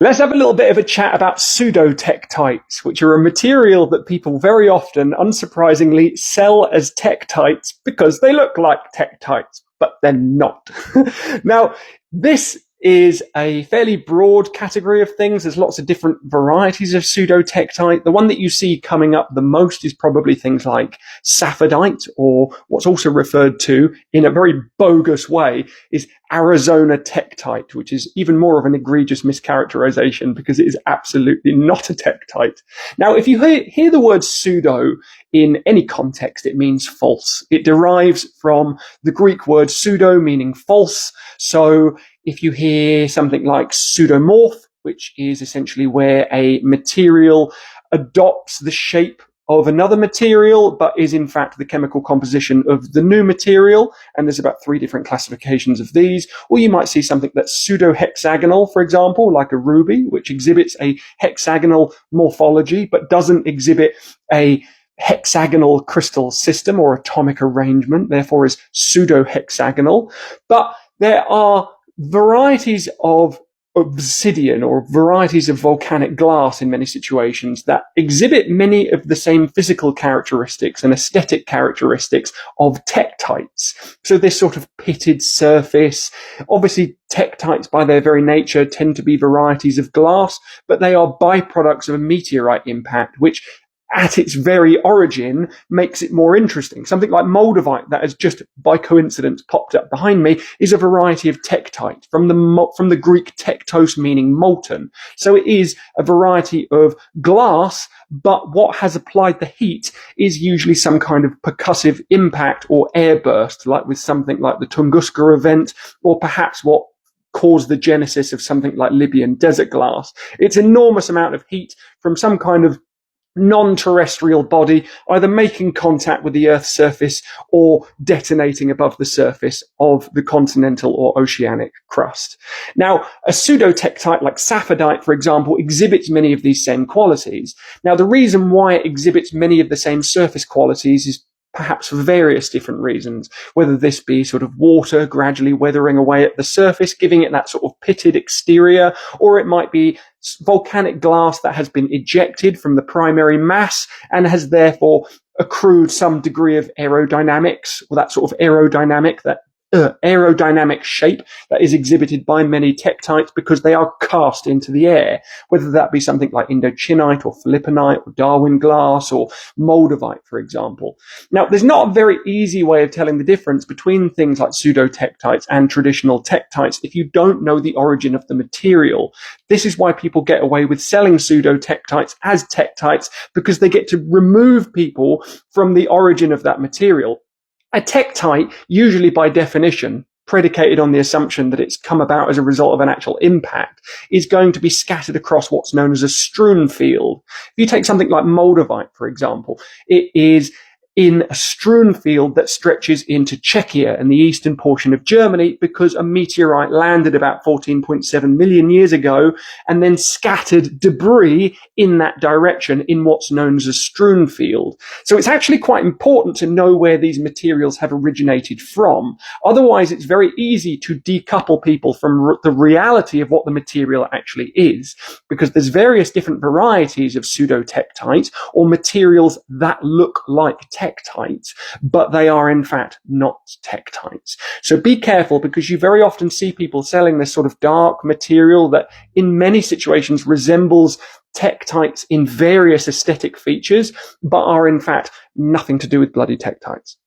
Let's have a little bit of a chat about pseudotektites, which are a material that people very often, unsurprisingly, sell as tektites because they look like tektites, but they're not. Now, this is a fairly broad category of things. There's lots of different varieties of pseudotektite. The one that you see coming up the most is probably things like saphadite, or what's also referred to in a very bogus way is Arizona tektite, which is even more of an egregious mischaracterization because it is absolutely not a tektite. Now, if you hear the word pseudo in any context, it means false. It derives from the Greek word pseudo, meaning false. So if you hear something like pseudomorph, which is essentially where a material adopts the shape of another material, but is in fact the chemical composition of the new material, and there's about 3 different classifications of these. Or you might see something that's pseudo-hexagonal, for example, like a ruby, which exhibits a hexagonal morphology, but doesn't exhibit a hexagonal crystal system or atomic arrangement, therefore is pseudo-hexagonal. But there are varieties of obsidian or varieties of volcanic glass in many situations that exhibit many of the same physical characteristics and aesthetic characteristics of tektites. So this sort of pitted surface. Obviously, tektites by their very nature tend to be varieties of glass, but they are byproducts of a meteorite impact, which at its very origin makes it more interesting. Something like moldavite that has just by coincidence popped up behind me is a variety of tektite from the Greek tektos, meaning molten. So it is a variety of glass, but what has applied the heat is usually some kind of percussive impact or airburst, like with something like the Tunguska event, or perhaps what caused the genesis of something like Libyan desert glass. It's enormous amount of heat from some kind of non-terrestrial body, either making contact with the Earth's surface or detonating above the surface of the continental or oceanic crust. Now, a pseudotektite like saphadite, for example, exhibits many of these same qualities. Now, the reason why it exhibits many of the same surface qualities is perhaps for various different reasons, whether this be sort of water gradually weathering away at the surface, giving it that sort of pitted exterior, or it might be volcanic glass that has been ejected from the primary mass and has therefore accrued some degree of aerodynamics, or that sort of aerodynamic shape that is exhibited by many tektites because they are cast into the air, whether that be something like indochinite or philippinite or Darwin glass or moldavite, for example. Now, there's not a very easy way of telling the difference between things like pseudotektites and traditional tektites if you don't know the origin of the material. This is why people get away with selling pseudotektites as tektites, because they get to remove people from the origin of that material. A tektite, usually by definition, predicated on the assumption that it's come about as a result of an actual impact, is going to be scattered across what's known as a strewn field. If you take something like moldavite, for example, it is in a strewn field that stretches into Czechia and the eastern portion of Germany because a meteorite landed about 14.7 million years ago and then scattered debris in that direction in what's known as a strewn field. So it's actually quite important to know where these materials have originated from. Otherwise, it's very easy to decouple people from the reality of what the material actually is, because there's various different varieties of pseudotektites or materials that look like tektites, but they are in fact not tektites. So be careful, because you very often see people selling this sort of dark material that in many situations resembles tektites in various aesthetic features, but are in fact nothing to do with bloody tektites.